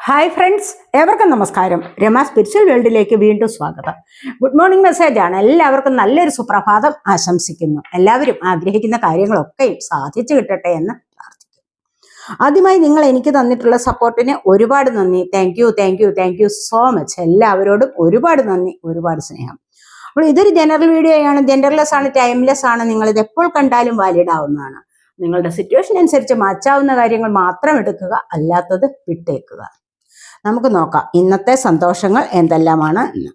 Hi friends, ഏവർക്കും നമസ്കാരം. Rama spiritual വേൾഡിലേക്ക് വീണ്ടും സ്വാഗതം. ഗുഡ് മോർണിംഗ് മെസ്സേജാണ്. എല്ലാവർക്കും നല്ലൊരു സുപ്രഭാതം ആശംസിക്കുന്നു. എല്ലാവരും ആഗ്രഹിക്കുന്ന കാര്യങ്ങളൊക്കെയും സാധിച്ചു കിട്ടട്ടെ എന്ന് പ്രാർത്ഥിക്കുന്നു. ആദ്യമായി നിങ്ങൾ എനിക്ക് തന്നിട്ടുള്ള സപ്പോർട്ടിന് ഒരുപാട് നന്ദി. Thank you so much. എല്ലാവരോടും ഒരുപാട് നന്ദി, ഒരുപാട് സ്നേഹം. അപ്പോൾ ഇതൊരു ജനറൽ വീഡിയോ ആണ്. ജെൻഡർലെസ് ആണ്, ടൈംലെസ് ആണ്. നിങ്ങളിത് എപ്പോൾ കണ്ടാലും വാലിഡ് ആവുന്നതാണ്. നിങ്ങളുടെ സിറ്റുവേഷൻ അനുസരിച്ച് മാറ്റാവുന്ന കാര്യങ്ങൾ മാത്രം എടുക്കുക, അല്ലാത്തത് വിട്ടേക്കുക. നമുക്ക് നോക്കാം ഇന്നത്തെ സന്തോഷങ്ങൾ എന്തെല്ലാമാണ് എന്ന്.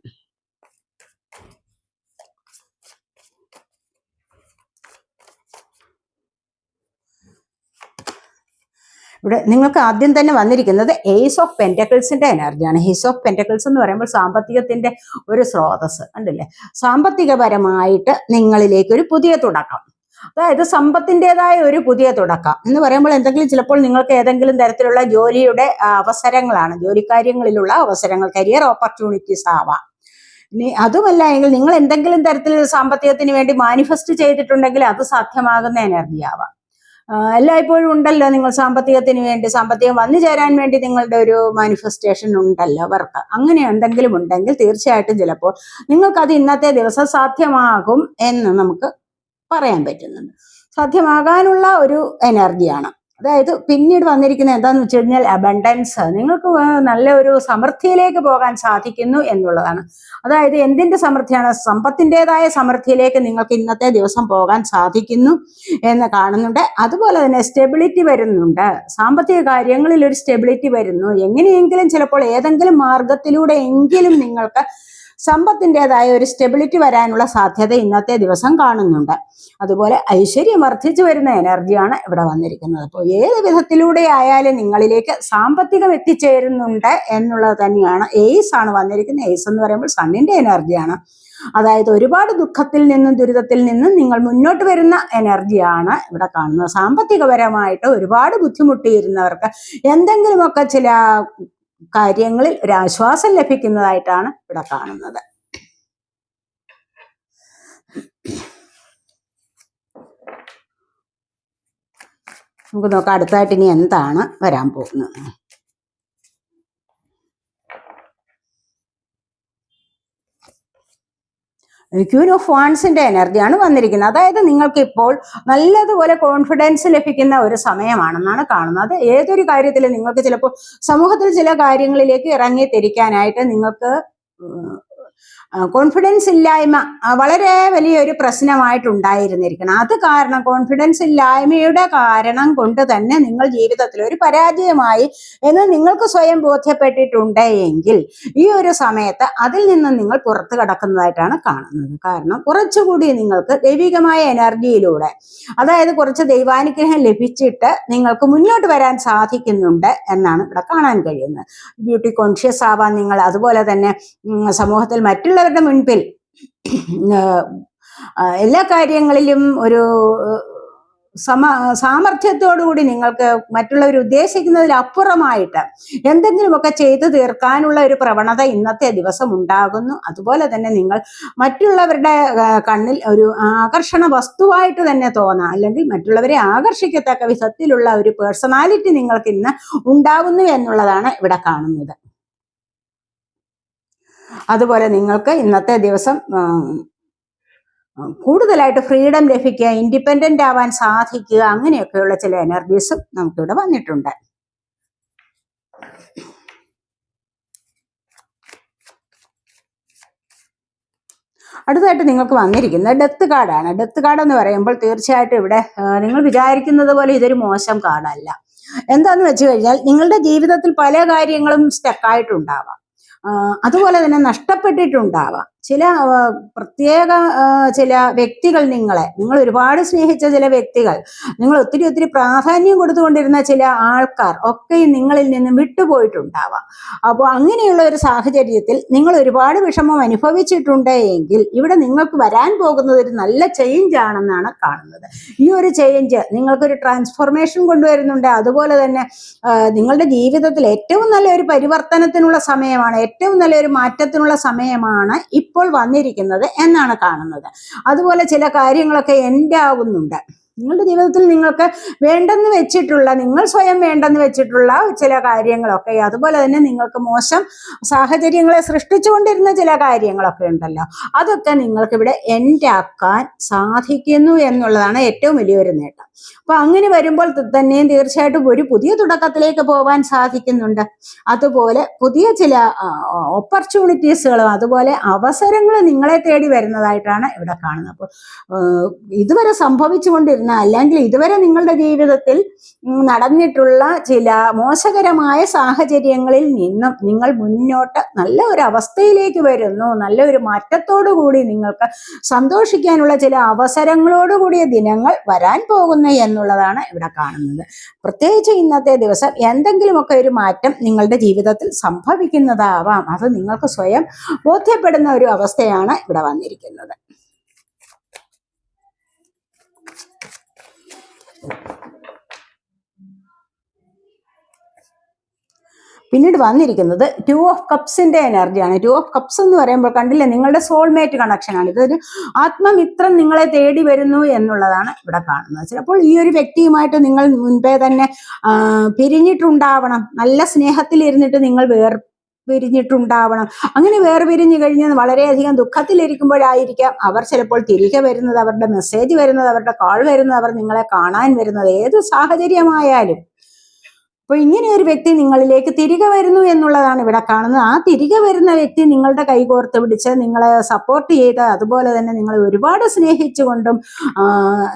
ഇവിടെ നിങ്ങൾക്ക് ആദ്യം തന്നെ വന്നിരിക്കുന്നത് ഏസ് ഓഫ് പെന്റക്കിൾസിന്റെ എനർജിയാണ്. ഏസ് ഓഫ് പെന്റക്കിൾസ് എന്ന് പറയുമ്പോൾ സാമ്പത്തികത്തിന്റെ ഒരു സ്രോതസ് കണ്ടില്ലേ. സാമ്പത്തികപരമായിട്ട് നിങ്ങളിലേക്ക് ഒരു പുതിയ തുടക്കം, അതായത് സമ്പത്തിൻ്റെതായ ഒരു പുതിയ തുടക്കം എന്ന് പറയുമ്പോൾ എന്തെങ്കിലും ചിലപ്പോൾ നിങ്ങൾക്ക് ഏതെങ്കിലും തരത്തിലുള്ള ജോലിയുടെ അവസരങ്ങളാണ്, ജോലിക്കാര്യങ്ങളിലുള്ള അവസരങ്ങൾ, കരിയർ ഓപ്പർച്യൂണിറ്റീസ് ആവാം. ഇനി അതുമല്ല എങ്കിൽ നിങ്ങൾ എന്തെങ്കിലും തരത്തിൽ സാമ്പത്തികത്തിന് വേണ്ടി മാനിഫെസ്റ്റ് ചെയ്തിട്ടുണ്ടെങ്കിൽ അത് സാധ്യമാകുന്ന എനർജി ആവാം. എല്ലായ്പ്പോഴും ഉണ്ടല്ലോ നിങ്ങൾ സാമ്പത്തികത്തിന് വേണ്ടി, സാമ്പത്തികം വന്നു ചേരാൻ വേണ്ടി നിങ്ങളുടെ ഒരു മാനിഫെസ്റ്റേഷൻ ഉണ്ടല്ലോ വർക്ക്. അങ്ങനെ എന്തെങ്കിലും ഉണ്ടെങ്കിൽ തീർച്ചയായിട്ടും ചിലപ്പോൾ നിങ്ങൾക്കത് ഇന്നത്തെ ദിവസം സാധ്യമാകും എന്ന് നമുക്ക് പറയാൻ പറ്റുന്നുണ്ട്. സാധ്യമാകാനുള്ള ഒരു എനർജിയാണ്. അതായത് പിന്നീട് വന്നിരിക്കുന്നത് എന്താന്ന് വെച്ച് കഴിഞ്ഞാൽ അബണ്ടൻസ്. നിങ്ങൾക്ക് നല്ല ഒരു സമൃദ്ധിയിലേക്ക് പോകാൻ സാധിക്കുന്നു എന്നുള്ളതാണ്. അതായത് എന്തിന്റെ സമൃദ്ധിയാണ്? സമ്പത്തിൻ്റെതായ സമൃദ്ധിയിലേക്ക് നിങ്ങൾക്ക് ഇന്നത്തെ ദിവസം പോകാൻ സാധിക്കുന്നു എന്ന് കാണുന്നുണ്ട്. അതുപോലെ തന്നെ സ്റ്റെബിലിറ്റി വരുന്നുണ്ട്. സാമ്പത്തിക കാര്യങ്ങളിൽ ഒരു സ്റ്റെബിലിറ്റി വരുന്നു. എങ്ങനെയെങ്കിലും ചിലപ്പോൾ ഏതെങ്കിലും മാർഗത്തിലൂടെ എങ്കിലും നിങ്ങൾക്ക് സമ്പത്തിൻ്റെതായ ഒരു സ്റ്റെബിലിറ്റി വരാനുള്ള സാധ്യത ഇന്നത്തെ ദിവസം കാണുന്നുണ്ട്. അതുപോലെ ഐശ്വര്യം വർദ്ധിച്ചു വരുന്ന എനർജിയാണ് ഇവിടെ വന്നിരിക്കുന്നത്. അപ്പോൾ ഏത് വിധത്തിലൂടെ ആയാലും നിങ്ങളിലേക്ക് സാമ്പത്തികം എത്തിച്ചേരുന്നുണ്ട് എന്നുള്ളത് തന്നെയാണ്. എയ്സ് ആണ് വന്നിരിക്കുന്നത്. എയ്സ് എന്ന് പറയുമ്പോൾ സണ്ണിന്റെ എനർജിയാണ്. അതായത് ഒരുപാട് ദുഃഖത്തിൽ നിന്നും ദുരിതത്തിൽ നിന്നും നിങ്ങൾ മുന്നോട്ട് വരുന്ന എനർജിയാണ് ഇവിടെ കാണുന്നത്. സാമ്പത്തികപരമായിട്ട് ഒരുപാട് ബുദ്ധിമുട്ടിയിരുന്നവർക്ക് എന്തെങ്കിലുമൊക്കെ ചില കാര്യങ്ങളിൽ ഒരു ആശ്വാസം ലഭിക്കുന്നതായിട്ടാണ് ഇവിടെ കാണുന്നത്. നമുക്ക് നോക്കാം അടുത്തായിട്ട് ഇനി എന്താണ് വരാൻ പോകുന്നത്. ക്യൂൻ ഓഫ് വാൻസിന്റെ എനർജിയാണ് വന്നിരിക്കുന്നത്. അതായത് നിങ്ങൾക്ക് ഇപ്പോൾ നല്ലതുപോലെ കോൺഫിഡൻസ് ലഭിക്കുന്ന ഒരു സമയമാണെന്നാണ് കാണുന്നത്. ഏതൊരു കാര്യത്തിൽ നിങ്ങൾക്ക് ചിലപ്പോൾ സമൂഹത്തിൽ ചില കാര്യങ്ങളിലേക്ക് ഇറങ്ങി തിരിക്കാനായിട്ട് നിങ്ങൾക്ക് കോൺഫിഡൻസ് ഇല്ലായ്മ വളരെ വലിയൊരു പ്രശ്നമായിട്ടുണ്ടായിരുന്നിരിക്കണം. അത് കാരണം കോൺഫിഡൻസ് ഇല്ലായ്മയുടെ കാരണം കൊണ്ട് തന്നെ നിങ്ങൾ ജീവിതത്തിൽ ഒരു പരാജയമായി എന്ന് നിങ്ങൾക്ക് സ്വയം ബോധ്യപ്പെട്ടിട്ടുണ്ട് എങ്കിൽ ഈ ഒരു സമയത്ത് അതിൽ നിന്ന് നിങ്ങൾ പുറത്തു കടക്കുന്നതായിട്ടാണ് കാണുന്നത്. കാരണം കുറച്ചുകൂടി നിങ്ങൾക്ക് ദൈവികമായ എനർജിയിലൂടെ, അതായത് കുറച്ച് ദൈവാനുഗ്രഹം ലഭിച്ചിട്ട് നിങ്ങൾക്ക് മുന്നോട്ട് വരാൻ സാധിക്കുന്നുണ്ട് എന്നാണ് ഇവിടെ കാണാൻ കഴിയുന്നത്. ബ്യൂട്ടി കോൺഷ്യസ് ആവാൻ നിങ്ങൾ, അതുപോലെ തന്നെ സമൂഹത്തിൽ മറ്റുള്ളവരുടെ മുൻപിൽ എല്ലാ കാര്യങ്ങളിലും ഒരു സാമർഥ്യത്തോടുകൂടി നിങ്ങൾക്ക് മറ്റുള്ളവർ ഉദ്ദേശിക്കുന്നതിലപ്പുറമായിട്ട് എന്തെങ്കിലുമൊക്കെ ചെയ്തു തീർക്കാനുള്ള ഒരു പ്രവണത ഇന്നത്തെ ദിവസം ഉണ്ടാകുന്നു. അതുപോലെ തന്നെ നിങ്ങൾ മറ്റുള്ളവരുടെ കണ്ണിൽ ഒരു ആകർഷണ വസ്തുവായിട്ട് തന്നെ തോന്നാം, അല്ലെങ്കിൽ മറ്റുള്ളവരെ ആകർഷിക്കത്തക്ക വിധത്തിലുള്ള ഒരു പേഴ്സണാലിറ്റി നിങ്ങൾക്ക് ഇന്ന് ഉണ്ടാകുന്നു എന്നുള്ളതാണ് ഇവിടെ കാണുന്നത്. അതുപോലെ നിങ്ങൾക്ക് ഇന്നത്തെ ദിവസം കൂടുതലായിട്ട് ഫ്രീഡം ലഭിക്കുക, ഇൻഡിപെൻഡന്റ് ആവാൻ സാധിക്കുക, അങ്ങനെയൊക്കെയുള്ള ചില എനർജീസും നമുക്കിവിടെ വന്നിട്ടുണ്ട്. അടുത്തായിട്ട് നിങ്ങൾക്ക് വന്നിരിക്കുന്നത് ഡെത്ത് കാർഡാണ്. ഡെത്ത് കാർഡ് എന്ന് പറയുമ്പോൾ തീർച്ചയായിട്ടും ഇവിടെ നിങ്ങൾ വിചാരിക്കുന്നത് പോലെ ഇതൊരു മോശം കാർഡല്ല. എന്താന്ന് വെച്ച് കഴിഞ്ഞാൽ നിങ്ങളുടെ ജീവിതത്തിൽ പല കാര്യങ്ങളും സ്റ്റക്കായിട്ടുണ്ടാവാം, അതുപോലെ തന്നെ നഷ്ടപ്പെട്ടിട്ടുണ്ടാവാം. ചില പ്രത്യേക ചില വ്യക്തികൾ, നിങ്ങൾ ഒരുപാട് സ്നേഹിച്ച ചില വ്യക്തികൾ, നിങ്ങൾ ഒത്തിരി പ്രാധാന്യം കൊടുത്തുകൊണ്ടിരുന്ന ചില ആൾക്കാർ ഒക്കെ നിങ്ങളിൽ നിന്നും വിട്ടുപോയിട്ടുണ്ടാവാം. അപ്പോൾ അങ്ങനെയുള്ള ഒരു സാഹചര്യത്തിൽ നിങ്ങൾ ഒരുപാട് വിഷമം അനുഭവിച്ചിട്ടുണ്ട് എങ്കിൽ ഇവിടെ നിങ്ങൾക്ക് വരാൻ പോകുന്നത് ഒരു നല്ല ചേഞ്ച് ആണെന്നാണ് കാണുന്നത്. ഈ ഒരു ചേഞ്ച് നിങ്ങൾക്കൊരു ട്രാൻസ്ഫോർമേഷൻ കൊണ്ടുവരുന്നുണ്ട്. അതുപോലെ തന്നെ നിങ്ങളുടെ ജീവിതത്തിൽ ഏറ്റവും നല്ലൊരു പരിവർത്തനത്തിനുള്ള സമയമാണ്, ഏറ്റവും നല്ലൊരു മാറ്റത്തിനുള്ള സമയമാണ് ഇപ്പോൾ വന്നിരിക്കുന്നത് എന്നാണ് കാണുന്നത്. അതുപോലെ ചില കാര്യങ്ങളൊക്കെ എൻഡ് ആവുന്നുണ്ട്. നിങ്ങളുടെ ജീവിതത്തിൽ നിങ്ങൾക്ക് വേണ്ടെന്ന് വെച്ചിട്ടുള്ള, നിങ്ങൾ സ്വയം വേണ്ടെന്ന് വെച്ചിട്ടുള്ള ചില കാര്യങ്ങളൊക്കെ, അതുപോലെ തന്നെ നിങ്ങൾക്ക് മോശം സാഹചര്യങ്ങളെ സൃഷ്ടിച്ചുകൊണ്ടിരുന്ന ചില കാര്യങ്ങളൊക്കെ ഉണ്ടല്ലോ, അതൊക്കെ നിങ്ങൾക്ക് ഇവിടെ എൻഡാക്കാൻ സാധിക്കുന്നു എന്നുള്ളതാണ് ഏറ്റവും വലിയൊരു നേട്ടം. അപ്പൊ അങ്ങനെ വരുമ്പോൾ തന്നെയും തീർച്ചയായിട്ടും ഒരു പുതിയ തുടക്കത്തിലേക്ക് പോകാൻ സാധിക്കുന്നുണ്ട്. അതുപോലെ പുതിയ ചില ഓപ്പർച്യൂണിറ്റീസുകളും അതുപോലെ അവസരങ്ങൾ നിങ്ങളെ തേടി വരുന്നതായിട്ടാണ് ഇവിടെ കാണുന്നത്. അപ്പോൾ ഇതുവരെ സംഭവിച്ചുകൊണ്ടിരുന്ന, അല്ലെങ്കിൽ ഇതുവരെ നിങ്ങളുടെ ജീവിതത്തിൽ നടന്നിട്ടുള്ള ചില മോശകരമായ സാഹചര്യങ്ങളിൽ നിന്നും നിങ്ങൾ മുന്നോട്ട് നല്ല ഒരു അവസ്ഥയിലേക്ക് വരുന്നു. നല്ല ഒരു മാറ്റത്തോടു കൂടി നിങ്ങൾക്ക് സന്തോഷിക്കാനുള്ള ചില അവസരങ്ങളോടുകൂടിയ ദിനങ്ങൾ വരാൻ പോകുന്നു എന്നുള്ളതാണ് ഇവിടെ കാണുന്നത്. പ്രത്യേകിച്ച് ഇന്നത്തെ ദിവസം എന്തെങ്കിലുമൊക്കെ ഒരു മാറ്റം നിങ്ങളുടെ ജീവിതത്തിൽ സംഭവിക്കുന്നതാവാം. അത് നിങ്ങൾക്ക് സ്വയം ബോധ്യപ്പെടുന്ന ഒരു അവസ്ഥയാണ് ഇവിടെ വന്നിരിക്കുന്നത്. പിന്നീട് വന്നിരിക്കുന്നത് 2 ഓഫ് കപ്സിന്റെ എനർജിയാണ്. 2 ഓഫ് കപ്സ് എന്ന് പറയുമ്പോൾ കണ്ടില്ലേ, നിങ്ങളുടെ സോൾമേറ്റ് കണക്ഷനാണ്. ഇതൊരു ആത്മമിത്രം നിങ്ങളെ തേടി വരുന്നു എന്നുള്ളതാണ് ഇവിടെ കാണുന്നത്. ചിലപ്പോൾ ഈ ഒരു വ്യക്തിയുമായിട്ട് നിങ്ങൾ മുൻപേ തന്നെ പിരിഞ്ഞിട്ടുണ്ടാവണം. നല്ല സ്നേഹത്തിലിരുന്നിട്ട് നിങ്ങൾ പിരിഞ്ഞിട്ടുണ്ടാവണം. അങ്ങനെ വേർപിരിഞ്ഞു കഴിഞ്ഞാൽ വളരെയധികം ദുഃഖത്തിലിരിക്കുമ്പോഴായിരിക്കാം അവർ ചിലപ്പോൾ തിരികെ വരുന്നത്, അവരുടെ മെസ്സേജ് വരുന്നത്, അവരുടെ കോൾ വരുന്നത്, അവർ നിങ്ങളെ കാണാൻ വരുന്നത്. ഏത് സാഹചര്യമായാലും അപ്പോൾ ഇങ്ങനെ ഒരു വ്യക്തി നിങ്ങളിലേക്ക് തിരികെ വരുന്നു എന്നുള്ളതാണ് ഇവിടെ കാണുന്നത്. ആ തിരികെ വരുന്ന വ്യക്തി നിങ്ങളുടെ കൈകോർത്ത് പിടിച്ച് നിങ്ങളെ സപ്പോർട്ട് ചെയ്ത്, അതുപോലെ തന്നെ നിങ്ങളെ ഒരുപാട് സ്നേഹിച്ചുകൊണ്ടും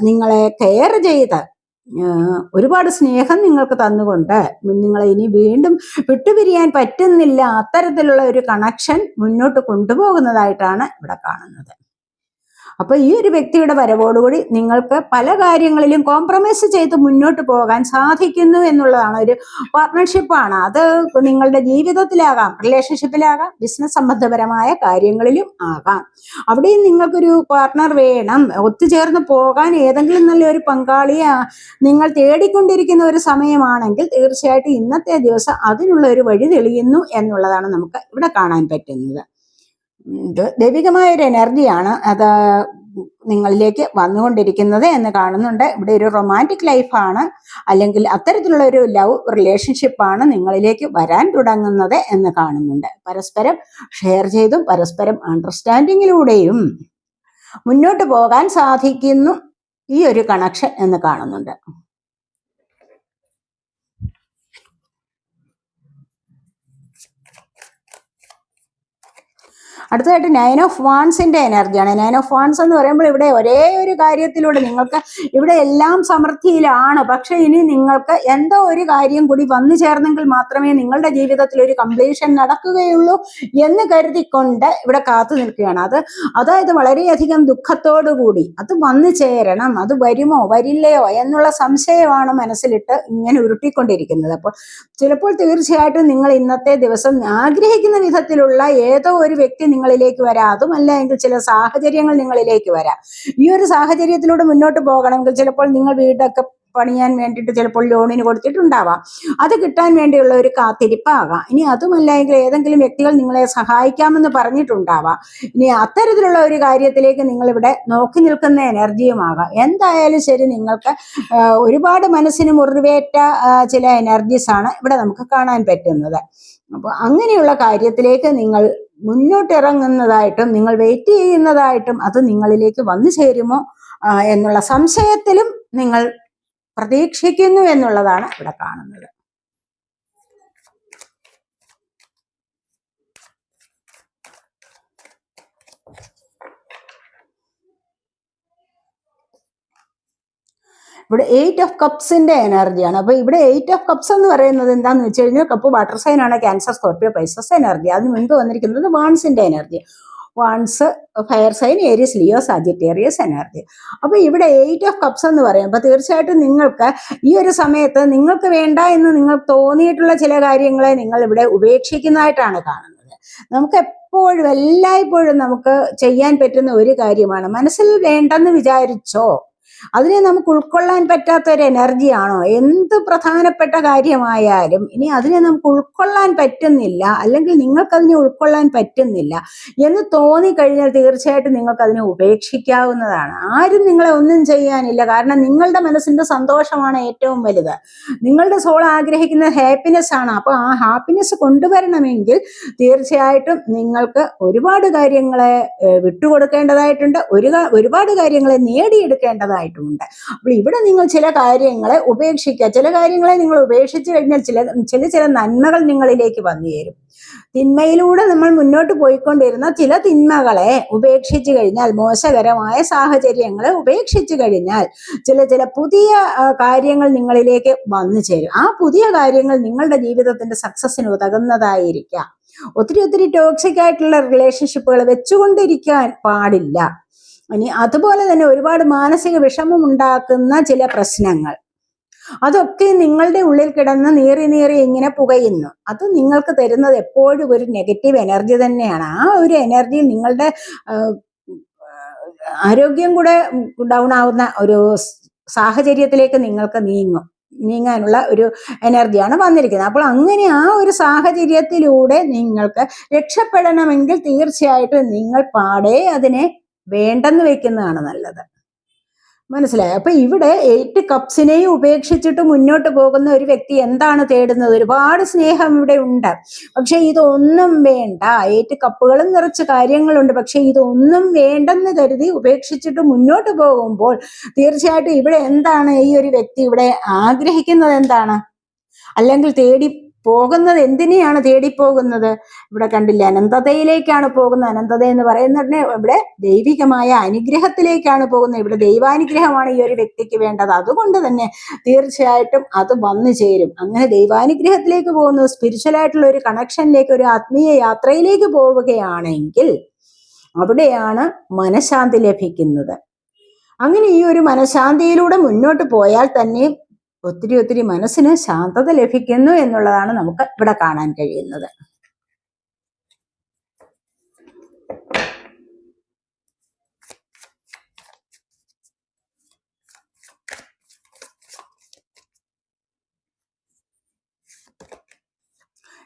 നിങ്ങളെ കെയർ ചെയ്ത് ഒരുപാട് സ്നേഹം നിങ്ങൾക്ക് തന്നുകൊണ്ട് നിങ്ങളെ ഇനി വീണ്ടും വിട്ടുപിരിയാൻ പറ്റുന്നില്ല, അത്തരത്തിലുള്ള ഒരു കണക്ഷൻ മുന്നോട്ട് കൊണ്ടുപോകുന്നതായിട്ടാണ് ഇവിടെ കാണുന്നത്. അപ്പൊ ഈ ഒരു വ്യക്തിയുടെ വരവോടുകൂടി നിങ്ങൾക്ക് പല കാര്യങ്ങളിലും കോംപ്രമൈസ് ചെയ്ത് മുന്നോട്ട് പോകാൻ സാധിക്കുന്നു എന്നുള്ളതാണ്. ഒരു പാർട്ട്ണർഷിപ്പാണ്. അത് നിങ്ങളുടെ ജീവിതത്തിലാകാം, റിലേഷൻഷിപ്പിലാകാം, ബിസിനസ് സംബന്ധപരമായ കാര്യങ്ങളിലും ആകാം. അവിടെയും നിങ്ങൾക്കൊരു പാർട്ട്ണർ വേണം. ഒത്തുചേർന്ന് പോകാൻ ഏതെങ്കിലും നല്ലൊരു പങ്കാളിയെ നിങ്ങൾ തേടിക്കൊണ്ടിരിക്കുന്ന ഒരു സമയമാണെങ്കിൽ തീർച്ചയായിട്ടും ഇന്നത്തെ ദിവസം അതിനുള്ള ഒരു വഴി തെളിയുന്നു എന്നുള്ളതാണ് നമുക്ക് ഇവിടെ കാണാൻ പറ്റുന്നത്. ഇത് ദൈവികമായ ഒരു എനർജിയാണ് അത് നിങ്ങളിലേക്ക് വന്നുകൊണ്ടിരിക്കുന്നത് എന്ന് കാണുന്നുണ്ട്. ഇവിടെ ഒരു റൊമാൻറ്റിക് ലൈഫാണ്, അല്ലെങ്കിൽ അത്തരത്തിലുള്ള ഒരു ലവ് റിലേഷൻഷിപ്പാണ് നിങ്ങളിലേക്ക് വരാൻ തുടങ്ങുന്നത് എന്ന് കാണുന്നുണ്ട്. പരസ്പരം ഷെയർ ചെയ്തും പരസ്പരം അണ്ടർസ്റ്റാൻഡിങ്ങിലൂടെയും മുന്നോട്ട് പോകാൻ സാധിക്കുന്നു ഈ ഒരു കണക്ഷൻ എന്ന് കാണുന്നുണ്ട്. അടുത്തതായിട്ട് 9 ഓഫ് വാൺസിന്റെ എനർജിയാണ്. 9 ഓഫ് വാൺസ് എന്ന് പറയുമ്പോൾ ഇവിടെ ഒരേ ഒരു കാര്യത്തിലൂടെ നിങ്ങൾക്ക് ഇവിടെ എല്ലാം സമൃദ്ധിയിലാണ്, പക്ഷെ ഇനി നിങ്ങൾക്ക് എന്തോ ഒരു കാര്യം കൂടി വന്നു ചേർന്നെങ്കിൽ മാത്രമേ നിങ്ങളുടെ ജീവിതത്തിൽ ഒരു കംപ്ലീഷൻ നടക്കുകയുള്ളൂ എന്ന് കരുതിക്കൊണ്ട് ഇവിടെ കാത്തു നിൽക്കുകയാണ്. അതായത് വളരെയധികം ദുഃഖത്തോടുകൂടി അത് വന്നു ചേരണം, അത് വരുമോ വരില്ലയോ എന്നുള്ള സംശയമാണ് മനസ്സിലിട്ട് ഇങ്ങനെ ഉരുട്ടിക്കൊണ്ടിരിക്കുന്നത്. അപ്പോൾ ചിലപ്പോൾ തീർച്ചയായിട്ടും നിങ്ങൾ ഇന്നത്തെ ദിവസം ആഗ്രഹിക്കുന്ന വിധത്തിലുള്ള ഏതോ ഒരു വ്യക്തി നിങ്ങളിലേക്ക് വരാം, അതുമല്ല എങ്കിൽ ചില സാഹചര്യങ്ങൾ നിങ്ങളിലേക്ക് വരാം. ഈ ഒരു സാഹചര്യത്തിലൂടെ മുന്നോട്ട് പോകണമെങ്കിൽ ചിലപ്പോൾ നിങ്ങൾ വീടൊക്കെ പണിയാൻ വേണ്ടിയിട്ട് ചിലപ്പോൾ ലോണിന് കൊടുത്തിട്ടുണ്ടാവാം, അത് കിട്ടാൻ വേണ്ടിയുള്ള ഒരു കാത്തിരിപ്പാകാം. ഇനി അതുമല്ല എങ്കിൽ ഏതെങ്കിലും വ്യക്തികൾ നിങ്ങളെ സഹായിക്കാമെന്ന് പറഞ്ഞിട്ടുണ്ടാവാം. ഇനി അത്തരത്തിലുള്ള ഒരു കാര്യത്തിലേക്ക് നിങ്ങളിവിടെ നോക്കി നിൽക്കുന്ന എനർജിയുമാകാം. എന്തായാലും ശരി, നിങ്ങൾക്ക് ഒരുപാട് മനസ്സിന് മുറിവേറ്റ ചില എനർജീസാണ് ഇവിടെ നമുക്ക് കാണാൻ പറ്റുന്നത്. അപ്പോൾ അങ്ങനെയുള്ള കാര്യത്തിലേക്ക് നിങ്ങൾ മുന്നോട്ടിറങ്ങുന്നതായിട്ടും നിങ്ങൾ വെയിറ്റ് ചെയ്യുന്നതായിട്ടും അത് നിങ്ങളിലേക്ക് വന്നു ചേരുമോ എന്നുള്ള സംശയത്തിലും നിങ്ങൾ പ്രതീക്ഷിക്കുന്നു എന്നുള്ളതാണ് ഇവിടെ കാണുന്നത്. ഇവിടെ 8 ഓഫ് കപ്സിന്റെ എനർജിയാണ്. അപ്പൊ ഇവിടെ 8 ഓഫ് കപ്സ് എന്ന് പറയുന്നത് എന്താണെന്ന് വെച്ച് കഴിഞ്ഞാൽ, കപ്പ് വാട്ടർ സൈൻ ആണ്, ക്യാൻസർ, സ്കോർപ്പിയോ, പൈസസ് എനർജി. അതിന് മുൻപ് വന്നിരിക്കുന്നത് വാൺസിന്റെ energy. Wands fire sign, aries, leo, sagittarius energy. അപ്പൊ ഇവിടെ 8 ഓഫ് കപ്സ് എന്ന് പറയുമ്പോൾ തീർച്ചയായിട്ടും നിങ്ങൾക്ക് ഈ ഒരു സമയത്ത് നിങ്ങൾക്ക് വേണ്ട എന്ന് നിങ്ങൾക്ക് തോന്നിയിട്ടുള്ള ചില കാര്യങ്ങളെ നിങ്ങൾ ഇവിടെ ഉപേക്ഷിക്കുന്നതായിട്ടാണ് കാണുന്നത്. നമുക്ക് എപ്പോഴും എല്ലായ്പ്പോഴും നമുക്ക് ചെയ്യാൻ പറ്റുന്ന ഒരു കാര്യമാണ്, മനസ്സിൽ വേണ്ടെന്ന് വിചാരിച്ചോ അതിനെ നമുക്ക് ഉൾക്കൊള്ളാൻ പറ്റാത്ത ഒരു എനർജിയാണോ? എന്ത് പ്രധാനപ്പെട്ട കാര്യമായാലും ഇനി അതിനെ നമുക്ക് ഉൾക്കൊള്ളാൻ പറ്റുന്നില്ല, അല്ലെങ്കിൽ നിങ്ങൾക്കതിനെ ഉൾക്കൊള്ളാൻ പറ്റുന്നില്ല എന്ന് തോന്നിക്കഴിഞ്ഞാൽ തീർച്ചയായിട്ടും നിങ്ങൾക്ക് അതിനെ ഉപേക്ഷിക്കാവുന്നതാണ്. ആരും നിങ്ങളെ ഒന്നും ചെയ്യാനില്ല. കാരണം നിങ്ങളുടെ മനസ്സിന്റെ സന്തോഷമാണ് ഏറ്റവും വലുത്. നിങ്ങളുടെ സോൾ ആഗ്രഹിക്കുന്ന ഹാപ്പിനെസ് ആണ്. അപ്പൊ ആ ഹാപ്പിനെസ് കൊണ്ടുവരണമെങ്കിൽ തീർച്ചയായിട്ടും നിങ്ങൾക്ക് ഒരുപാട് കാര്യങ്ങളെ വിട്ടുകൊടുക്കേണ്ടതായിട്ടുണ്ട്, ഒരുപാട് കാര്യങ്ങളെ നേടിയെടുക്കേണ്ടതായിട്ടുമുണ്ട്. അപ്പോൾ ഇവിടെ നിങ്ങൾ ചില കാര്യങ്ങളെ ഉപേക്ഷിക്കുക. ചില കാര്യങ്ങളെ നിങ്ങൾ ഉപേക്ഷിച്ചു കഴിഞ്ഞാൽ ചില നന്മകൾ നിങ്ങളിലേക്ക് വന്നു ചേരും. തിന്മയിലൂടെ നമ്മൾ മുന്നോട്ട് പോയിക്കൊണ്ടിരുന്ന ചില തിന്മകളെ ഉപേക്ഷിച്ചു കഴിഞ്ഞാൽ, മോശകരമായ സാഹചര്യങ്ങളെ ഉപേക്ഷിച്ചു കഴിഞ്ഞാൽ ചില പുതിയ കാര്യങ്ങൾ നിങ്ങളിലേക്ക് വന്നു ചേരും. ആ പുതിയ കാര്യങ്ങൾ നിങ്ങളുടെ ജീവിതത്തിന്റെ സക്സസിന് ഉതകുന്നതായിരിക്കാം. ഒത്തിരി ടോക്സിക് ആയിട്ടുള്ള റിലേഷൻഷിപ്പുകൾ വെച്ചുകൊണ്ടിരിക്കാൻ പാടില്ല. ഇനി അതുപോലെ തന്നെ ഒരുപാട് മാനസിക വിഷമം ഉണ്ടാക്കുന്ന ചില പ്രശ്നങ്ങൾ, അതൊക്കെ നിങ്ങളുടെ ഉള്ളിൽ കിടന്ന് നീറി ഇങ്ങനെ പുകയുന്നു. അത് നിങ്ങൾക്ക് തരുന്നത് എപ്പോഴും ഒരു നെഗറ്റീവ് എനർജി തന്നെയാണ്. ആ ഒരു എനർജി നിങ്ങളുടെ ആരോഗ്യം കൂടെ ഡൗൺ ആവുന്ന ഒരു സാഹചര്യത്തിലേക്ക് നിങ്ങൾക്ക് നീങ്ങാനുള്ള ഒരു എനർജിയാണ് വന്നിരിക്കുന്നത്. അപ്പോൾ അങ്ങനെ ആ ഒരു സാഹചര്യത്തിലൂടെ നിങ്ങൾക്ക് രക്ഷപ്പെടണമെങ്കിൽ തീർച്ചയായിട്ടും നിങ്ങൾ പാടെ അതിനെ വേണ്ടെന്ന് വെക്കുന്നതാണ് നല്ലത്. മനസ്സിലായോ? അപ്പൊ ഇവിടെ 8 കപ്സിനെയും ഉപേക്ഷിച്ചിട്ട് മുന്നോട്ട് പോകുന്ന ഒരു വ്യക്തി എന്താണ് തേടുന്നത്? ഒരുപാട് സ്നേഹം ഇവിടെ ഉണ്ട്, പക്ഷെ ഇതൊന്നും വേണ്ട. 8 കപ്പുകളും നിറച്ച് കാര്യങ്ങളുണ്ട്, പക്ഷെ ഇതൊന്നും വേണ്ടെന്ന് കരുതി ഉപേക്ഷിച്ചിട്ട് മുന്നോട്ട് പോകുമ്പോൾ തീർച്ചയായിട്ടും ഇവിടെ എന്താണ് ഈ ഒരു വ്യക്തി ഇവിടെ ആഗ്രഹിക്കുന്നത്? എന്താണ്? അല്ലെങ്കിൽ തേടി പോകുന്നത് എന്തിനെയാണ് തേടിപ്പോകുന്നത്? ഇവിടെ കണ്ടില്ല, അനന്തതയിലേക്കാണ് പോകുന്നത്. അനന്തത എന്ന് പറയുന്നത് ഇവിടെ ദൈവികമായ അനുഗ്രഹത്തിലേക്കാണ് പോകുന്നത്. ഇവിടെ ദൈവാനുഗ്രഹമാണ് ഈ ഒരു വ്യക്തിക്ക് വേണ്ടത്. അതുകൊണ്ട് തന്നെ തീർച്ചയായിട്ടും അത് വന്നു ചേരും. അങ്ങനെ ദൈവാനുഗ്രഹത്തിലേക്ക് പോകുന്നത്, സ്പിരിച്വൽ ആയിട്ടുള്ള ഒരു കണക്ഷനിലേക്ക്, ഒരു ആത്മീയ യാത്രയിലേക്ക് പോവുകയാണെങ്കിൽ അവിടെയാണ് മനഃശാന്തി ലഭിക്കുന്നത്. അങ്ങനെ ഈ ഒരു മനഃശാന്തിയിലൂടെ മുന്നോട്ട് പോയാൽ തന്നെ ഒത്തിരി മനസ്സിന് ശാന്തത ലഭിക്കുന്നു എന്നുള്ളതാണ് നമുക്ക് ഇവിടെ കാണാൻ കഴിയുന്നത്.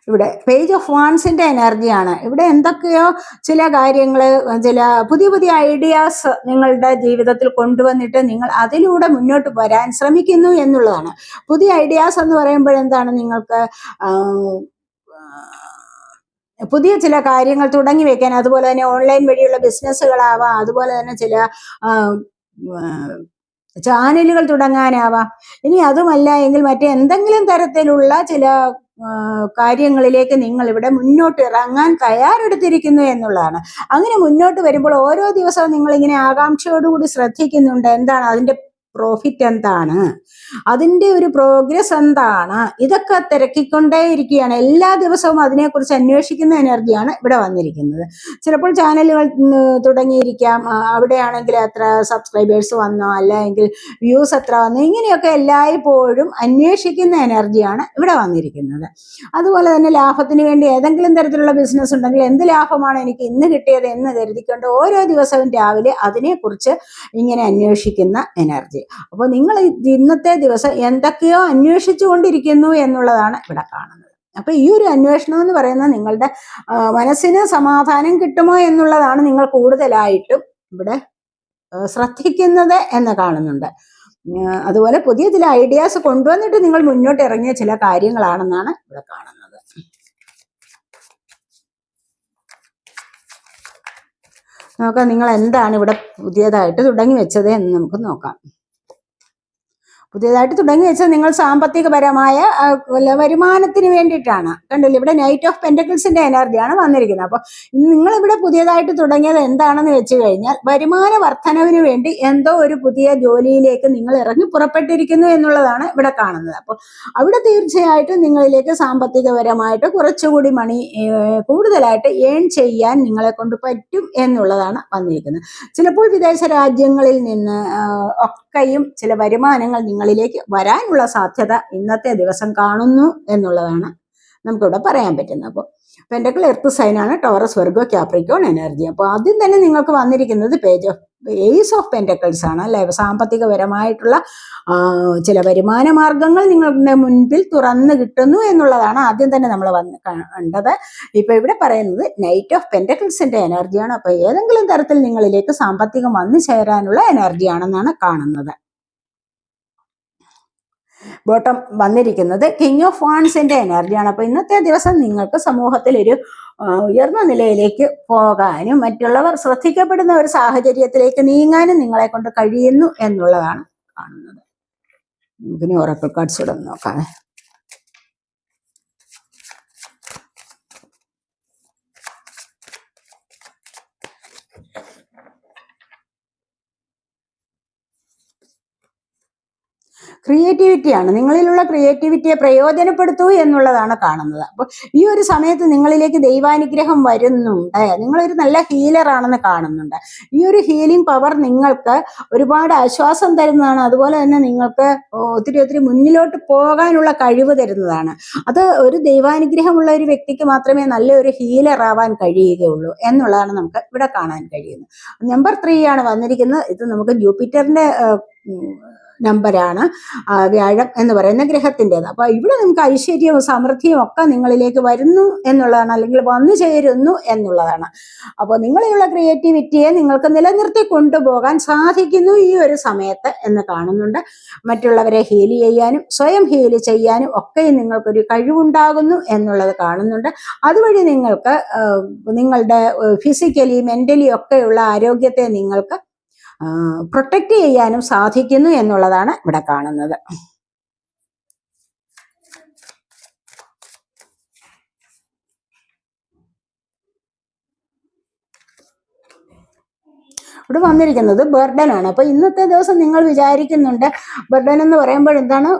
ഇവിടെ പേജ് ഓഫ് വാൻസിന്റെ എനർജിയാണ്. ഇവിടെ എന്തൊക്കെയോ ചില കാര്യങ്ങൾ, ചില പുതിയ ഐഡിയാസ് നിങ്ങളുടെ ജീവിതത്തിൽ കൊണ്ടുവന്നിട്ട് നിങ്ങൾ അതിലൂടെ മുന്നോട്ട് വരാൻ ശ്രമിക്കുന്നു എന്നുള്ളതാണ്. പുതിയ ഐഡിയാസ് എന്ന് പറയുമ്പോൾ എന്താണ്? നിങ്ങൾക്ക് പുതിയ ചില കാര്യങ്ങൾ തുടങ്ങി വെക്കാൻ, അതുപോലെ തന്നെ ഓൺലൈൻ വഴിയുള്ള ബിസിനസ്സുകളാവാം, അതുപോലെ തന്നെ ചില ചാനലുകൾ തുടങ്ങാനാവാം. ഇനി അതുമല്ല എങ്കിൽ മറ്റെന്തെങ്കിലും തരത്തിലുള്ള ചില കാര്യങ്ങളിലേക്ക് നിങ്ങൾ ഇവിടെ മുന്നോട്ട് ഇറങ്ങാൻ തയ്യാറെടുത്തിരിക്കുന്നു എന്നുള്ളതാണ്. അങ്ങനെ മുന്നോട്ട് വരുമ്പോൾ ഓരോ ദിവസവും നിങ്ങൾ ഇങ്ങനെ ആകാംക്ഷയോടുകൂടി ശ്രദ്ധിക്കുന്നുണ്ട്. എന്താണ് അതിന്റെ പ്രോഫിറ്റ്, എന്താണ് അതിന്റെ ഒരു പ്രോഗ്രസ്, എന്താണ്, ഇതൊക്കെ തിരക്കിക്കൊണ്ടേയിരിക്കുകയാണ്. എല്ലാ ദിവസവും അതിനെക്കുറിച്ച് അന്വേഷിക്കുന്ന എനർജിയാണ് ഇവിടെ വന്നിരിക്കുന്നത്. ചിലപ്പോൾ ചാനലുകൾ തുടങ്ങിയിരിക്കാം, അവിടെയാണെങ്കിൽ എത്ര സബ്സ്ക്രൈബേഴ്സ് വന്നോ, അല്ലെങ്കിൽ വ്യൂസ് എത്ര വന്നോ, ഇങ്ങനെയൊക്കെ എല്ലായ്പ്പോഴും അന്വേഷിക്കുന്ന എനർജിയാണ് ഇവിടെ വന്നിരിക്കുന്നത്. അതുപോലെ തന്നെ ലാഭത്തിന് വേണ്ടി ഏതെങ്കിലും തരത്തിലുള്ള ബിസിനസ് ഉണ്ടെങ്കിൽ എന്ത് ലാഭമാണ് എനിക്ക് ഇന്ന് കിട്ടിയത് എന്ന് കരുതിക്കൊണ്ട് ഓരോ ദിവസവും രാവിലെ അതിനെക്കുറിച്ച് ഇങ്ങനെ അന്വേഷിക്കുന്ന എനർജി. അപ്പോൾ നിങ്ങൾ ഇന്നത്തെ ദിവസം എന്തൊക്കെയോ അന്വേഷിച്ചു കൊണ്ടിരിക്കുന്നു എന്നുള്ളതാണ് ഇവിടെ കാണുന്നത്. അപ്പൊ ഈ ഒരു അന്വേഷണം എന്ന് പറയുന്നത് നിങ്ങളുടെ മനസ്സിന് സമാധാനം കിട്ടുമോ എന്നുള്ളതാണ് നിങ്ങൾ കൂടുതലായിട്ടും ഇവിടെ ശ്രദ്ധിക്കുന്നത് എന്ന് കാണുന്നുണ്ട്. അതുപോലെ പുതിയ ചില ഐഡിയാസ് കൊണ്ടുവന്നിട്ട് നിങ്ങൾ മുന്നോട്ട് ഇറങ്ങിയ ചില കാര്യങ്ങളാണെന്നാണ് ഇവിടെ കാണുന്നത്. നോക്കാം നിങ്ങൾ എന്താണ് ഇവിടെ പുതിയതായിട്ട് തുടങ്ങി വെച്ചത് എന്ന് നമുക്ക് നോക്കാം. പുതിയതായിട്ട് തുടങ്ങി വെച്ചാൽ നിങ്ങൾ സാമ്പത്തികപരമായ വരുമാനത്തിന് വേണ്ടിയിട്ടാണ്. കണ്ടില്ല, ഇവിടെ നൈറ്റ് ഓഫ് പെന്റക്കിൾസിന്റെ എനർജിയാണ് വന്നിരിക്കുന്നത്. അപ്പൊ നിങ്ങൾ ഇവിടെ പുതിയതായിട്ട് തുടങ്ങിയത് എന്താണെന്ന് വെച്ച് കഴിഞ്ഞാൽ വരുമാന വർധനവിന് വേണ്ടി എന്തോ ഒരു പുതിയ ജോലിയിലേക്ക് നിങ്ങൾ ഇറങ്ങി പുറപ്പെട്ടിരിക്കുന്നു എന്നുള്ളതാണ് ഇവിടെ കാണുന്നത്. അപ്പോൾ അവിടെ തീർച്ചയായിട്ടും നിങ്ങളിലേക്ക് സാമ്പത്തികപരമായിട്ട് കുറച്ചുകൂടി മണി കൂടുതലായിട്ട് ഏൺ ചെയ്യാൻ നിങ്ങളെ കൊണ്ട് പറ്റും എന്നുള്ളതാണ് വന്നിരിക്കുന്നത്. ചിലപ്പോൾ വിദേശ രാജ്യങ്ങളിൽ നിന്ന് ഒക്കെയും ചില വരുമാനങ്ങൾ നിങ്ങളിലേക്ക് വരാനുള്ള സാധ്യത ഇന്നത്തെ ദിവസം കാണുന്നു എന്നുള്ളതാണ് നമുക്കിവിടെ പറയാൻ പറ്റുന്നത്. അപ്പോൾ പെൻഡക്കിൾ എർത്ത് സൈനാണ്, ടോറസ് വെർഗോ ക്യാപ്രിക്കോൺ എനർജി. അപ്പോൾ ആദ്യം തന്നെ നിങ്ങൾക്ക് വന്നിരിക്കുന്നത് ഏസ് ഓഫ് പെൻഡക്കിൾസ് ആണ് അല്ലെ. സാമ്പത്തികപരമായിട്ടുള്ള ചില വരുമാന മാർഗങ്ങൾ നിങ്ങളുടെ മുൻപിൽ തുറന്നു കിട്ടുന്നു എന്നുള്ളതാണ് ആദ്യം തന്നെ നമ്മൾ കണ്ടത്. ഇപ്പൊ ഇവിടെ പറയുന്നത് നൈറ്റ് ഓഫ് പെൻഡക്കിൾസിന്റെ എനർജിയാണ്. അപ്പൊ ഏതെങ്കിലും തരത്തിൽ നിങ്ങളിലേക്ക് സാമ്പത്തികം വന്നു ചേരാനുള്ള എനർജിയാണെന്നാണ് കാണുന്നത്. ബോട്ടം വന്നിരിക്കുന്നത് കിങ് ഓഫ് വാൺസിന്റെ എനർജിയാണ്. അപ്പൊ ഇന്നത്തെ ദിവസം നിങ്ങൾക്ക് സമൂഹത്തിൽ ഒരു ഉയർന്ന നിലയിലേക്ക് പോകാനും മറ്റുള്ളവർ ശ്രദ്ധിക്കപ്പെടുന്ന ഒരു സാഹചര്യത്തിലേക്ക് നീങ്ങാനും നിങ്ങളെ കൊണ്ട് കഴിയുന്നു എന്നുള്ളതാണ് കാണുന്നത്. നമുക്കിനി ഒറക്കിൾ കാർഡ്സ് ഇവിടെ നോക്കാം. ക്രിയേറ്റിവിറ്റിയാണ്. നിങ്ങളിലുള്ള ക്രിയേറ്റിവിറ്റിയെ പ്രയോജനപ്പെടുത്തൂ എന്നുള്ളതാണ് കാണുന്നത്. അപ്പോൾ ഈ ഒരു സമയത്ത് നിങ്ങളിലേക്ക് ദൈവാനുഗ്രഹം വരുന്നുണ്ട്. നിങ്ങളൊരു നല്ല ഹീലറാണെന്ന് കാണുന്നുണ്ട്. ഈ ഒരു ഹീലിംഗ് പവർ നിങ്ങൾക്ക് ഒരുപാട് ആശ്വാസം തരുന്നതാണ്. അതുപോലെ തന്നെ നിങ്ങൾക്ക് ഒത്തിരി മുന്നിലോട്ട് പോകാനുള്ള കഴിവ് തരുന്നതാണ്. അത് ഒരു ദൈവാനുഗ്രഹമുള്ള ഒരു വ്യക്തിക്ക് മാത്രമേ നല്ലൊരു ഹീലർ ആവാൻ കഴിയുകയുള്ളൂ എന്നുള്ളതാണ് നമുക്ക് ഇവിടെ കാണാൻ കഴിയുന്നത്. നമ്പർ 3 ആണ് വന്നിരിക്കുന്നത്. ഇത് നമുക്ക് ജൂപ്പിറ്ററിന്റെ നമ്പറാണ്, വ്യാഴം എന്ന് പറയുന്ന ഗ്രഹത്തിൻ്റെത്. അപ്പൊ ഇവിടെ നമുക്ക് ഐശ്വര്യവും സമൃദ്ധിയും ഒക്കെ നിങ്ങളിലേക്ക് വരുന്നു എന്നുള്ളതാണ്, അല്ലെങ്കിൽ വന്നു ചേരുന്നു എന്നുള്ളതാണ്. അപ്പോൾ നിങ്ങളിലുള്ള ക്രിയേറ്റിവിറ്റിയെ നിങ്ങൾക്ക് നിലനിർത്തി കൊണ്ടുപോകാൻ സാധിക്കുന്നു ഈ ഒരു സമയത്ത് എന്ന് കാണുന്നുണ്ട്. മറ്റുള്ളവരെ ഹീൽ ചെയ്യാനും സ്വയം ഹീൽ ചെയ്യാനും ഒക്കെ നിങ്ങൾക്കൊരു കഴിവുണ്ടാകുന്നു എന്നുള്ളത് കാണുന്നുണ്ട്. അതുവഴി നിങ്ങൾക്ക് നിങ്ങളുടെ ഫിസിക്കലി മെന്റലി ഒക്കെയുള്ള ആരോഗ്യത്തെ നിങ്ങൾക്ക് പ്രൊട്ടക്റ്റ് ചെയ്യാനും സാധിക്കുന്നു എന്നുള്ളതാണ് ഇവിടെ കാണുന്നത്. ഇവിടെ വന്നിരിക്കുന്നത് ബർഡൻ ആണ്. അപ്പൊ ഇന്നത്തെ ദിവസം നിങ്ങൾ വിചാരിക്കുന്നുണ്ട് ബർഡൻ എന്ന് പറയുമ്പോൾ എന്താണ്,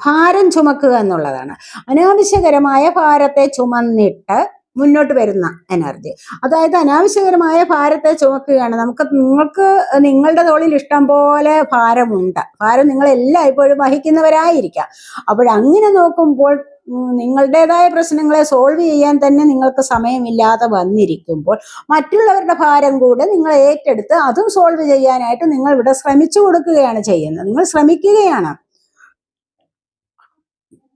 ഭാരം ചുമക്കുക എന്നുള്ളതാണ്. അനാവശ്യകരമായ ഭാരത്തെ ചുമന്നിട്ട് മുന്നോട്ട് വരുന്ന എനർജി. അതായത് അനാവശ്യകരമായ ഭാരത്തെ ചുമക്കുകയാണ്. നിങ്ങൾക്ക് നിങ്ങളുടെ തോളിൽ ഇഷ്ടം പോലെ ഭാരമുണ്ട്. ഭാരം നിങ്ങൾ എല്ലായ്പ്പോഴും വഹിക്കുന്നവരായിരിക്കാം. അപ്പോഴങ്ങനെ നോക്കുമ്പോൾ നിങ്ങളുടേതായ പ്രശ്നങ്ങളെ സോൾവ് ചെയ്യാൻ തന്നെ നിങ്ങൾക്ക് സമയമില്ലാതെ വന്നിരിക്കുമ്പോൾ മറ്റുള്ളവരുടെ ഭാരം കൂടെ നിങ്ങൾ ഏറ്റെടുത്ത് അതും സോൾവ് ചെയ്യാനായിട്ട് നിങ്ങൾ ഇവിടെ ശ്രമിച്ചു കൊടുക്കുകയാണ് ചെയ്യുന്നത്. നിങ്ങൾ ശ്രമിക്കുകയാണ്.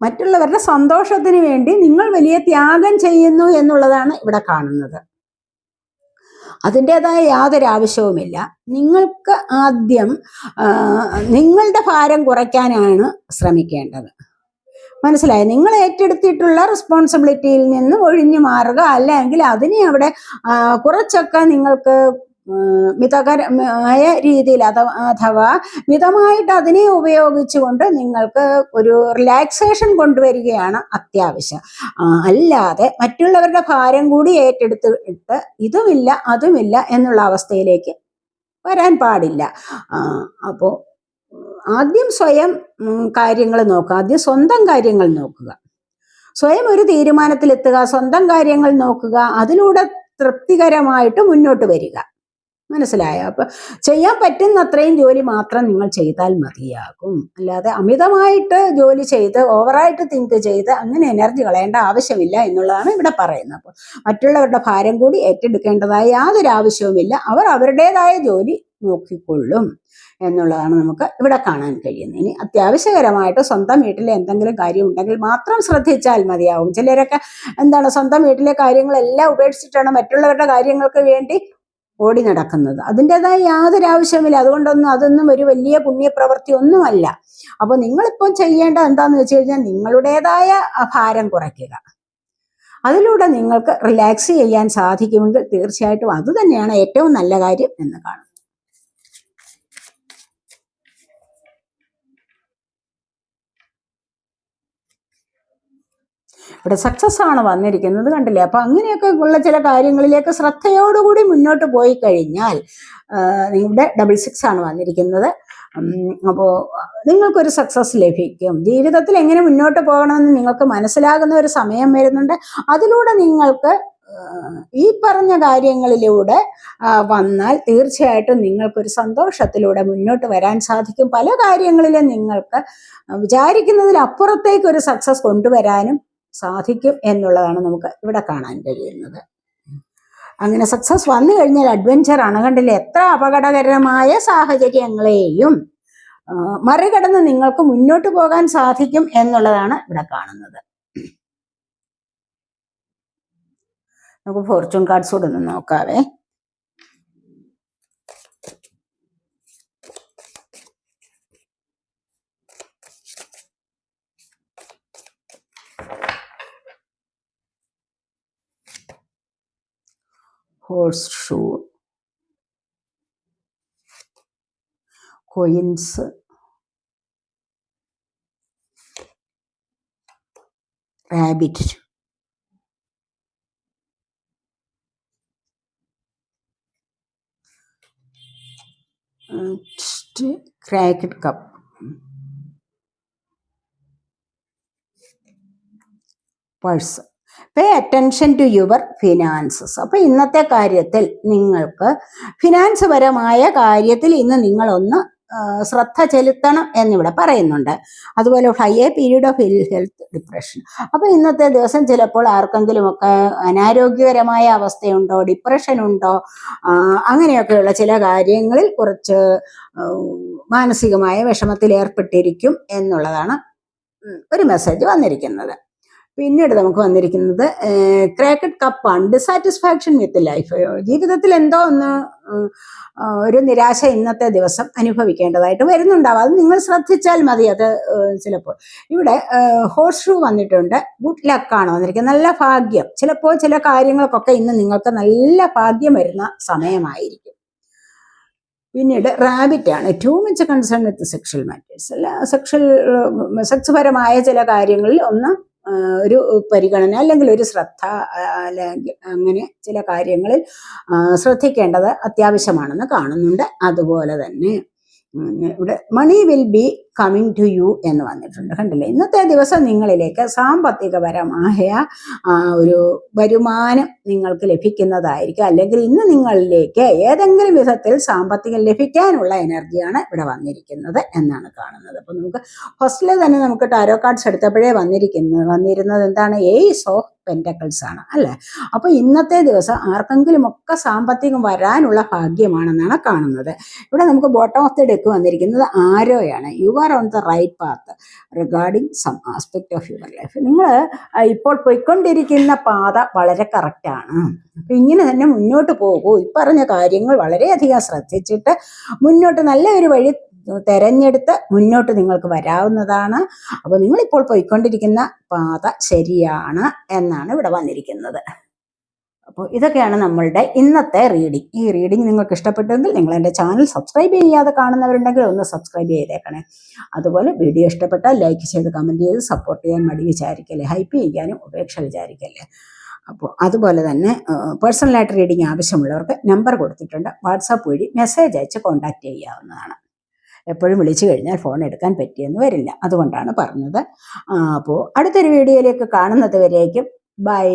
മറ്റുള്ളവരുടെ സന്തോഷത്തിന് വേണ്ടി നിങ്ങൾ വലിയ ത്യാഗം ചെയ്യുന്നു എന്നുള്ളതാണ് ഇവിടെ കാണുന്നത്. അതിൻ്റെതായ യാതൊരു ആവശ്യവുമില്ല. നിങ്ങൾക്ക് ആദ്യം നിങ്ങളുടെ ഭാരം കുറയ്ക്കാനാണ് ശ്രമിക്കേണ്ടത്. മനസ്സിലായി? നിങ്ങൾ ഏറ്റെടുത്തിട്ടുള്ള റെസ്പോൺസിബിലിറ്റിയിൽ നിന്ന് ഒഴിഞ്ഞു മാറുക, അല്ലെങ്കിൽ അതിനെ അവിടെ കുറച്ചൊക്കെ നിങ്ങൾക്ക് മിതകരമായ രീതിയിൽ അഥവാ മിതമായിട്ട് അതിനെ ഉപയോഗിച്ചുകൊണ്ട് നിങ്ങൾക്ക് ഒരു റിലാക്സേഷൻ കൊണ്ടുവരികയാണ് അത്യാവശ്യം. അല്ലാതെ മറ്റുള്ളവരുടെ ഭാരം കൂടി ഏറ്റെടുത്തിട്ട് ഇതുമില്ല അതുമില്ല എന്നുള്ള അവസ്ഥയിലേക്ക് വരാൻ പാടില്ല. അപ്പോൾ ആദ്യം സ്വയം കാര്യങ്ങൾ നോക്കുക, ആദ്യം സ്വന്തം കാര്യങ്ങൾ നോക്കുക, സ്വയം ഒരു തീരുമാനത്തിലെത്തുക, സ്വന്തം കാര്യങ്ങൾ നോക്കുക, അതിലൂടെ തൃപ്തികരമായിട്ട് മുന്നോട്ട് വരിക. മനസ്സിലായോ? അപ്പൊ ചെയ്യാൻ പറ്റുന്ന അത്രയും ജോലി മാത്രം നിങ്ങൾ ചെയ്താൽ മതിയാകും. അല്ലാതെ അമിതമായിട്ട് ജോലി ചെയ്ത് ഓവറായിട്ട് തിങ്ക് ചെയ്ത് അങ്ങനെ എനർജി കളയേണ്ട ആവശ്യമില്ല എന്നുള്ളതാണ് ഇവിടെ പറയുന്നത്. അപ്പോൾ മറ്റുള്ളവരുടെ ഭാരം കൂടി ഏറ്റെടുക്കേണ്ടതായ യാതൊരു ആവശ്യവുമില്ല. അവർ അവരുടേതായ ജോലി നോക്കിക്കൊള്ളും എന്നുള്ളതാണ് നമുക്ക് ഇവിടെ കാണാൻ കഴിയുന്നത്. ഇനി അത്യാവശ്യകരമായിട്ട് സ്വന്തം വീട്ടിലെ എന്തെങ്കിലും കാര്യം ഉണ്ടെങ്കിൽ മാത്രം ശ്രദ്ധിച്ചാൽ മതിയാവും. ചിലരൊക്കെ എന്താണ്, സ്വന്തം വീട്ടിലെ കാര്യങ്ങളെല്ലാം ഉപേക്ഷിച്ചിട്ടാണ് മറ്റുള്ളവരുടെ കാര്യങ്ങൾക്ക് വേണ്ടി ഓടി നടക്കുന്നത്. അതിൻ്റെതായ യാതൊരു ആവശ്യമില്ല. അതൊന്നും ഒരു വലിയ പുണ്യപ്രവൃത്തി ഒന്നുമല്ല. അപ്പോൾ നിങ്ങളിപ്പോൾ ചെയ്യേണ്ടത് എന്താണെന്ന് വെച്ച് കഴിഞ്ഞാൽ നിങ്ങളുടേതായ ഭാരം കുറയ്ക്കുക. അതിലൂടെ നിങ്ങൾക്ക് റിലാക്സ് ചെയ്യാൻ സാധിക്കുമെങ്കിൽ തീർച്ചയായിട്ടും അത് തന്നെയാണ് ഏറ്റവും നല്ല കാര്യം എന്ന് കാണും. ഇവിടെ സക്സസ് ആണ് വന്നിരിക്കുന്നത്, കണ്ടില്ലേ? അപ്പൊ അങ്ങനെയൊക്കെ ഉള്ള ചില കാര്യങ്ങളിലേക്ക് ശ്രദ്ധയോടുകൂടി മുന്നോട്ട് പോയി കഴിഞ്ഞാൽ നിങ്ങളുടെ 66 ആണ് വന്നിരിക്കുന്നത്. അപ്പോൾ നിങ്ങൾക്കൊരു സക്സസ് ലഭിക്കും. ജീവിതത്തിൽ എങ്ങനെ മുന്നോട്ട് പോകണമെന്ന് നിങ്ങൾക്ക് മനസ്സിലാകുന്ന ഒരു സമയം വരുന്നുണ്ട്. അതിലൂടെ നിങ്ങൾക്ക് ഈ പറഞ്ഞ കാര്യങ്ങളിലൂടെ വന്നാൽ തീർച്ചയായിട്ടും നിങ്ങൾക്കൊരു സന്തോഷത്തിലൂടെ മുന്നോട്ട് വരാൻ സാധിക്കും. പല കാര്യങ്ങളിലും നിങ്ങൾക്ക് വിചാരിക്കുന്നതിലപ്പുറത്തേക്ക് ഒരു സക്സസ് കൊണ്ടുവരാനും സാധിക്കും എന്നുള്ളതാണ് നമുക്ക് ഇവിടെ കാണാൻ കഴിയുന്നത്. അങ്ങനെ സക്സസ് വന്നു കഴിഞ്ഞാൽ അഡ്വഞ്ചർ ആണ്. കണ്ടില്ലേ, എത്ര അപകടകരമായ സാഹചര്യങ്ങളെയും മറികടന്ന് നിങ്ങൾക്ക് മുന്നോട്ട് പോകാൻ സാധിക്കും എന്നുള്ളതാണ് ഇവിടെ കാണുന്നത്. നമുക്ക് ഫോർച്യൂൺ കാർഡ്സ് കൂടെ ഒന്ന് നോക്കാവേ. Horse shoe, coins, rabbit, cracked cup, purse. Pay attention to your finances. അപ്പോൾ ഇന്നത്തെ കാര്യത്തിൽ നിങ്ങൾക്ക് ഫിനാൻസ് പരമായ കാര്യത്തിൽ ഇന്ന് നിങ്ങളൊന്ന് ശ്രദ്ധ ചെലുത്തണം എന്നിവിടെ പറയുന്നുണ്ട്. അതുപോലെ ഹൈ പീരീഡ് ഓഫ് ഇൽ ഹെൽത്ത് ഡിപ്രഷൻ. അപ്പോൾ ഇന്നത്തെ ദിവസം ചിലപ്പോൾ ആർക്കെങ്കിലുമൊക്കെ അനാരോഗ്യകരമായ അവസ്ഥയുണ്ടോ, ഡിപ്രഷൻ ഉണ്ടോ, അങ്ങനെയൊക്കെയുള്ള ചില കാര്യങ്ങളിൽ കുറച്ച് മാനസികമായ വിഷമത്തിൽ ഏർപ്പെട്ടിരിക്കും എന്നുള്ളതാണ് ഒരു മെസ്സേജ് വന്നിരിക്കുന്നത്. പിന്നീട് നമുക്ക് വന്നിരിക്കുന്നത് ക്രാക്കഡ് കപ്പാണ്. Dissatisfaction with life. ജീവിതത്തിൽ എന്തോ ഒന്ന് ഒരു നിരാശ ഇന്നത്തെ ദിവസം അനുഭവിക്കേണ്ടതായിട്ട് വരുന്നുണ്ടാവും. അത് നിങ്ങൾ ശ്രദ്ധിച്ചാൽ മതി. അത് ചിലപ്പോൾ ഇവിടെ ഹോഴ്സ് ഷൂ വന്നിട്ടുണ്ട്. ഗുഡ് ലക്കാണ് വന്നിരിക്കുന്നത്, നല്ല ഭാഗ്യം. ചിലപ്പോൾ ചില കാര്യങ്ങൾക്കൊക്കെ ഇന്ന് നിങ്ങൾക്ക് നല്ല ഭാഗ്യം വരുന്ന സമയമായിരിക്കും. പിന്നീട് റാബിറ്റ് ആണ്. Too much concern with sexual matters. അല്ല, സെക്സ് പരമായ ചില കാര്യങ്ങളിൽ ഒന്ന് ഒരു പരിഗണന അല്ലെങ്കിൽ ഒരു ശ്രദ്ധ, അല്ലെങ്കിൽ അങ്ങനെ ചില കാര്യങ്ങളിൽ ശ്രദ്ധിക്കേണ്ടത് അത്യാവശ്യമാണെന്ന് കാണുന്നുണ്ട്. അതുപോലെ തന്നെ ഇവിടെ money will be coming to you എന്ന് വന്നിട്ടുണ്ട്. കണ്ടില്ലേ, ഇന്നത്തെ ദിവസം നിങ്ങളിലേക്ക് സാമ്പത്തികപരമായ ഒരു വരുമാനം നിങ്ങൾക്ക് ലഭിക്കുന്നതായിരിക്കും. അല്ലെങ്കിൽ ഇന്ന് നിങ്ങളിലേക്ക് ഏതെങ്കിലും വിധത്തിൽ സാമ്പത്തികം ലഭിക്കാനുള്ള എനർജിയാണ് ഇവിടെ വന്നിരിക്കുന്നത് എന്നാണ് കാണുന്നത്. അപ്പോൾ നമുക്ക് ഫസ്റ്റിൽ തന്നെ നമുക്ക് ടാരോ കാർഡ്സ് എടുത്തപ്പോഴേ വന്നിരുന്നത് എന്താണ്? ഏസ് ഓഫ് പെന്റക്കിൾസ് ആണ് അല്ലേ. അപ്പോൾ ഇന്നത്തെ ദിവസം ആർക്കെങ്കിലും ഒക്കെ സാമ്പത്തികം വരാനുള്ള ഭാഗ്യമാണെന്നാണ് കാണുന്നത്. ഇവിടെ നമുക്ക് ബോട്ടം ഓഫ് ദി ഡെക്ക് വന്നിരിക്കുന്നത് ആരോയാണ്. You are on the right path regarding some aspect of your life. നിങ്ങൾ ഇപ്പോൾ പോയിക്കൊണ്ടിരിക്കുന്ന പാത വളരെ കറക്റ്റാണ്. അപ്പം ഇങ്ങനെ തന്നെ മുന്നോട്ട് പോകൂ. ഇപ്പറഞ്ഞ കാര്യങ്ങൾ വളരെയധികം ശ്രദ്ധിച്ചിട്ട് മുന്നോട്ട് നല്ലൊരു വഴി തെരഞ്ഞെടുത്ത് മുന്നോട്ട് നിങ്ങൾക്ക് വരാവുന്നതാണ്. അപ്പോൾ നിങ്ങളിപ്പോൾ പോയിക്കൊണ്ടിരിക്കുന്ന പാത ശരിയാണ് എന്നാണ് ഇവിടെ വന്നിരിക്കുന്നത്. അപ്പോൾ ഇതൊക്കെയാണ് നമ്മളുടെ ഇന്നത്തെ റീഡിംഗ്. ഈ റീഡിംഗ് നിങ്ങൾക്ക് ഇഷ്ടപ്പെട്ടെങ്കിൽ നിങ്ങൾ എൻ്റെ ചാനൽ സബ്സ്ക്രൈബ് ചെയ്യാതെ കാണുന്നവരുണ്ടെങ്കിൽ ഒന്ന് സബ്സ്ക്രൈബ് ചെയ്തേക്കണേ. അതുപോലെ വീഡിയോ ഇഷ്ടപ്പെട്ടാൽ ലൈക്ക് ചെയ്ത് കമൻറ്റ് ചെയ്ത് സപ്പോർട്ട് ചെയ്യാൻ മടി വിചാരിക്കല്ലേ, ഹൈപ്പ് ചെയ്യാനും ഉപേക്ഷ വിചാരിക്കല്ലേ. അപ്പോൾ അതുപോലെ തന്നെ പേഴ്സണലായിട്ട് റീഡിംഗ് ആവശ്യമുള്ളവർക്ക് നമ്പർ കൊടുത്തിട്ടുണ്ട്. വാട്സാപ്പ് വഴി മെസ്സേജ് അയച്ച് കോൺടാക്റ്റ് ചെയ്യാവുന്നതാണ്. എപ്പോഴും വിളിച്ചു കഴിഞ്ഞാൽ ഫോൺ എടുക്കാൻ പറ്റിയെന്ന് വരില്ല, അതുകൊണ്ടാണ് പറഞ്ഞത്. അപ്പോൾ അടുത്തൊരു വീഡിയോയിലേക്ക് കാണുന്നത് വരേക്കും ബൈ.